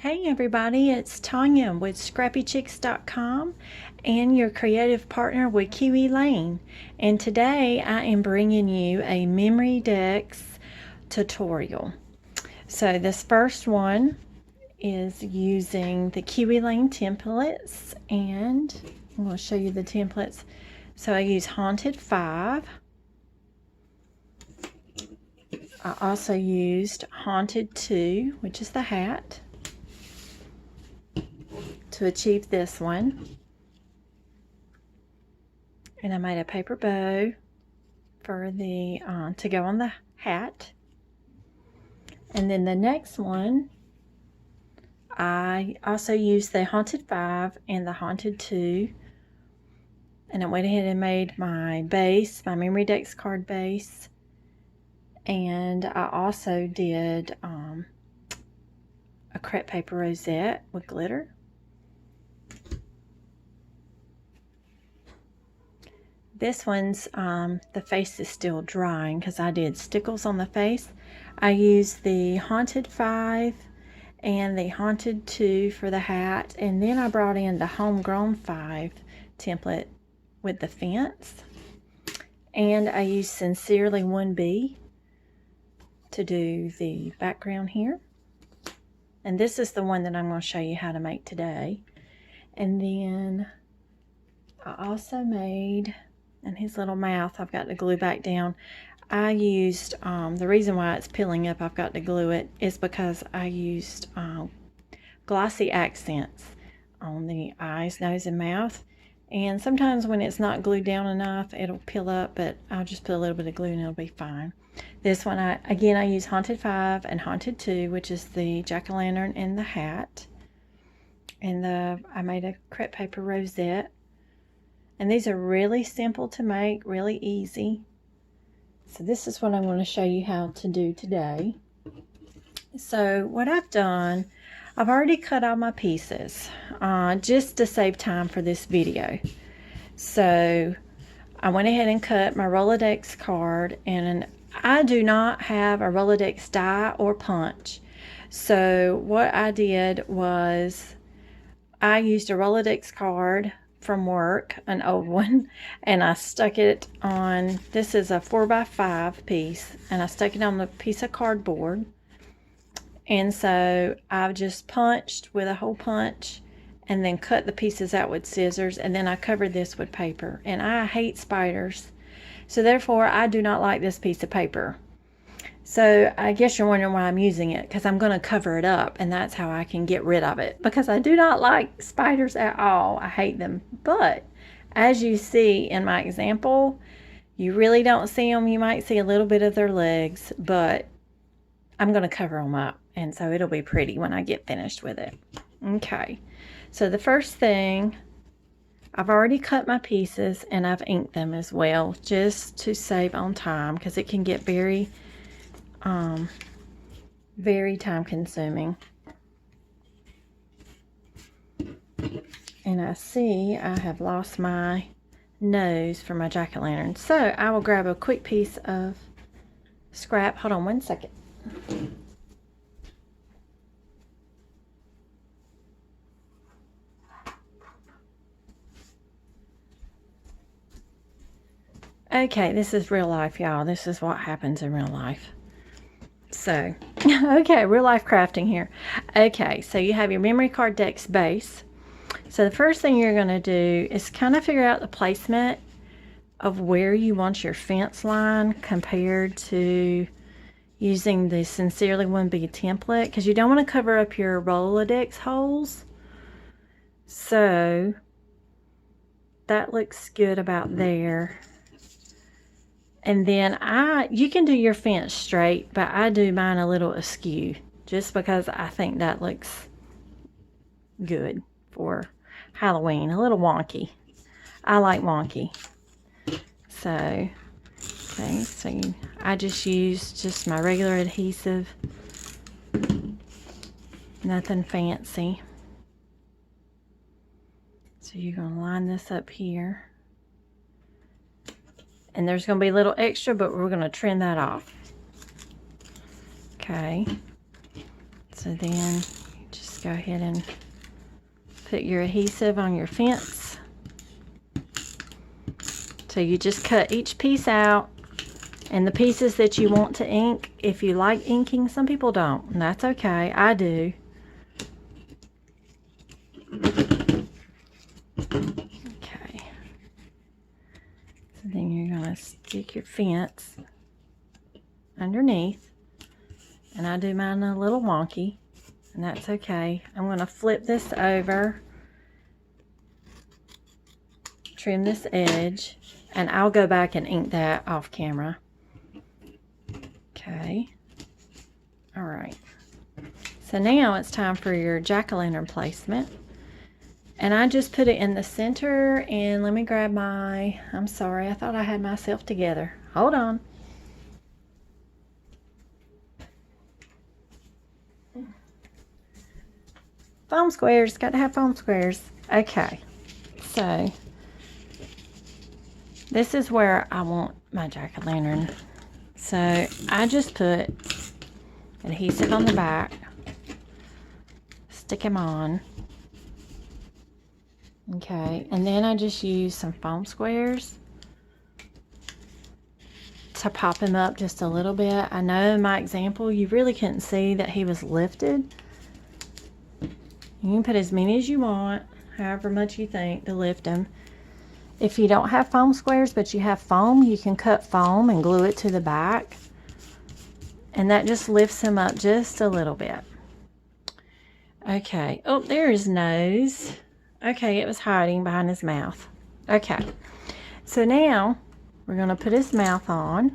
Hey everybody, it's Tanya with ScrappyChicks.com and your creative partner with Kiwi Lane. And today I am bringing you a memory decks tutorial. So this first one is using the Kiwi Lane templates, and I'm going to show you the templates. So I use Haunted 5. I also used Haunted 2, which is the hat, to achieve this one. And I made a paper bow for the to go on the hat. And then the next one, I also used the Haunted 5 and the Haunted 2. And I went ahead and made my base, my memory decks card base. And I also did a crepe paper rosette with glitter. This one's, the face is still drying because I did stickles on the face. I used the Haunted 5 and the Haunted 2 for the hat. And then I brought in the Homegrown 5 template with the fence. And I used Sincerely 1B to do the background here. And this is the one that I'm going to show you how to make today. And then I also made... and his little mouth I've got to glue back down. I used, the reason why it's peeling up, I've got to glue it, is because I used glossy accents on the eyes, nose, and mouth. And sometimes when it's not glued down enough, it'll peel up, but I'll just put a little bit of glue and it'll be fine. This one, I use Haunted 5 and Haunted 2, which is the jack-o'-lantern and the hat. And I made a crepe paper rosette. And these are really simple to make, really easy. So this is what I'm going to show you how to do today. So what I've done, I've already cut all my pieces just to save time for this video. So I went ahead and cut my Rolodex card, and I do not have a Rolodex die or punch. So what I did was I used a Rolodex card from work, an old one, and I stuck it on, this is a 4x5 piece, and I stuck it on the piece of cardboard. And so I've just punched with a hole punch and then cut the pieces out with scissors, and then I covered this with paper. And I hate spiders, so therefore I do not like this piece of paper. So I guess you're wondering why I'm using it, because I'm going to cover it up, and that's how I can get rid of it, because I do not like spiders at all. I hate them. But as you see in my example, you really don't see them. You might see a little bit of their legs, but I'm going to cover them up, and so it'll be pretty when I get finished with it. Okay, so the first thing, I've already cut my pieces and I've inked them as well, just to save on time, because it can get very time consuming. And I see I have lost my nose for my jack-o'-lantern, so I will grab a quick piece of scrap. Hold on one second. Okay, this is real life, y'all. This is what happens in real life. So, okay, real life crafting here. Okay, so you have your memory card decks base. So the first thing you're going to do is kind of figure out the placement of where you want your fence line compared to using the Sincerely 1B template, because you don't want to cover up your Rolodex holes. So that looks good about there. And then you can do your fence straight, but I do mine a little askew, just because I think that looks good for Halloween. A little wonky. I like wonky. So, okay, so I just used just my regular adhesive. Nothing fancy. So you're going to line this up here. And there's going to be a little extra, but we're going to trim that off. Okay. So then you just go ahead and put your adhesive on your fence. So you just cut each piece out, and the pieces that you want to ink, if you like inking, some people don't, and that's okay, I do. Okay. So then you're gonna stick your fence underneath, and I do mine a little wonky, and that's okay. I'm gonna flip this over, trim this edge, and I'll go back and ink that off camera. Okay. All right. So now it's time for your jack-o'-lantern placement. And I just put it in the center, and let me grab my, I'm sorry, I thought I had myself together. Hold on. Foam squares, got to have foam squares. Okay, so this is where I want my jack-o'-lantern. So I just put adhesive on the back, stick them on. Okay, and then I just use some foam squares to pop him up just a little bit. I know in my example you really couldn't see that he was lifted. You can put as many as you want, however much you think to lift him. If you don't have foam squares but you have foam, you can cut foam and glue it to the back, and that just lifts him up just a little bit. Okay, oh, there his nose. Okay, it was hiding behind his mouth. Okay, so now we're going to put his mouth on.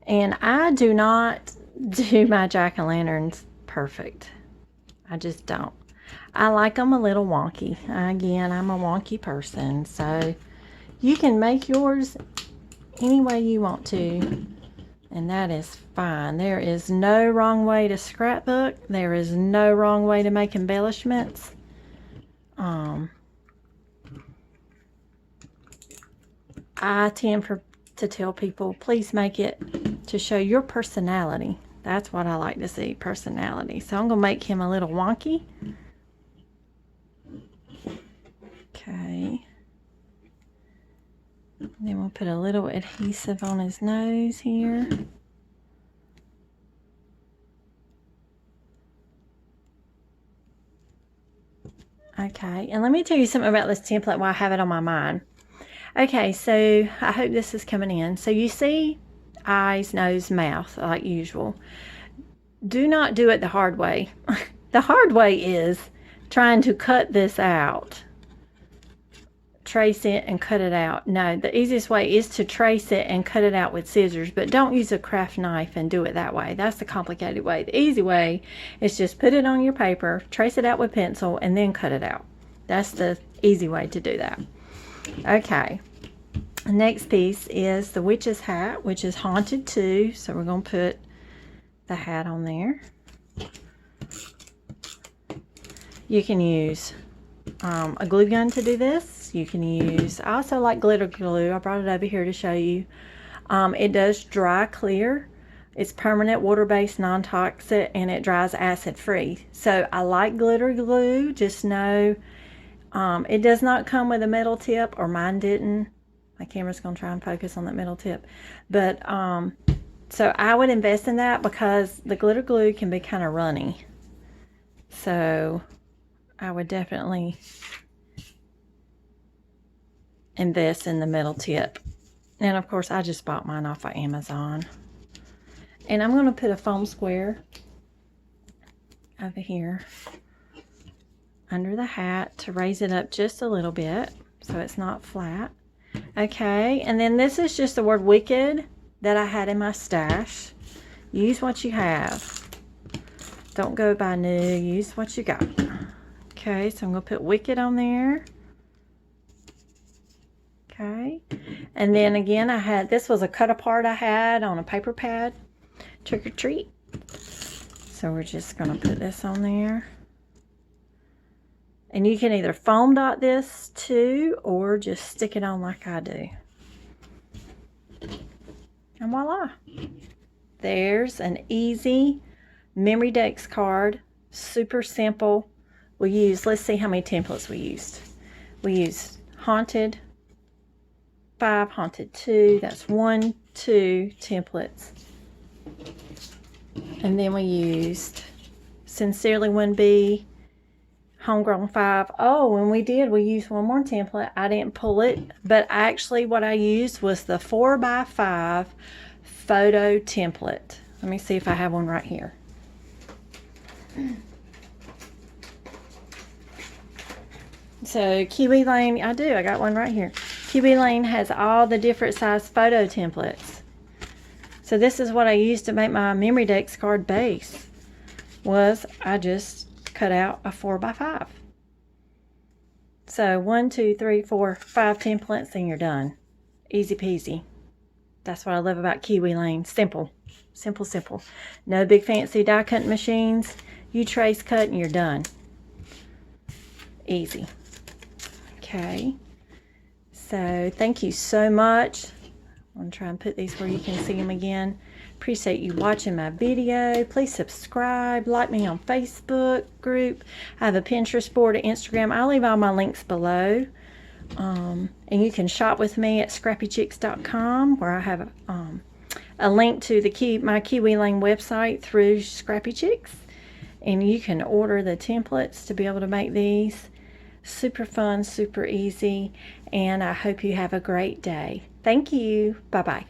And I do not do my jack-o'-lanterns perfect. I just don't. I like them a little wonky. Again, I'm a wonky person, so you can make yours any way you want to, and that is fine. There is no wrong way to scrapbook. There is no wrong way to make embellishments. I tend to tell people, please make it to show your personality. That's what I like to see, personality. So I'm going to make him a little wonky. Okay. Then we'll put a little adhesive on his nose here. Okay, and let me tell you something about this template while I have it on my mind. Okay, so I hope this is coming in. So you see eyes, nose, mouth, like usual. Do not do it the hard way. The hard way is trying to cut this out. Trace it and cut it out. No, the easiest way is to trace it and cut it out with scissors, but don't use a craft knife and do it that way. That's the complicated way. The easy way is just put it on your paper, trace it out with pencil, and then cut it out. That's the easy way to do that. Okay, the next piece is the witch's hat, which is haunted too, so we're going to put the hat on there. You can use a glue gun to do this. You can use, I also like glitter glue. I brought it over here to show you. It does dry clear. It's permanent, water-based, non-toxic, and it dries acid-free. So I like glitter glue. Just know it does not come with a metal tip, or mine didn't. My camera's going to try and focus on that metal tip. But so I would invest in that because the glitter glue can be kind of runny. So I would definitely invest in the metal tip. And of course, I just bought mine off of Amazon. And I'm going to put a foam square over here under the hat to raise it up just a little bit so it's not flat. Okay, and then this is just the word wicked that I had in my stash. Use what you have. Don't go by new. Use what you got. Okay, so I'm going to put wicked on there. Okay, and then again, I had, this was a cut apart I had on a paper pad. Trick or treat. So we're just going to put this on there. And you can either foam dot this too, or just stick it on like I do. And voila. There's an easy Memory Decks card Super simple. We use, let's see how many templates we used. We used Haunted 5, Haunted 2. That's 1, 2 templates. And then we used Sincerely 1B, Homegrown 5. Oh, and we used one more template. I didn't pull it, but actually what I used was the 4x5 photo template. Let me see if I have one right here. So Kiwi Lane, I got one right here. Kiwi Lane has all the different size photo templates. So this is what I used to make my Memory Dex card base. I just cut out a 4x5. So 1, 2, 3, 4, 5 templates and you're done. Easy peasy. That's what I love about Kiwi Lane. Simple. Simple, simple. No big fancy die cutting machines. You trace cut and you're done. Easy. Okay. So thank you so much. I'm going to try and put these where you can see them again. Appreciate you watching my video. Please subscribe. Like me on Facebook group. I have a Pinterest board, an Instagram. I'll leave all my links below. And you can shop with me at scrappychicks.com, where I have a link to my Kiwi Lane website through Scrappy Chicks. And you can order the templates to be able to make these. Super fun, super easy. And I hope you have a great day. Thank you. Bye-bye.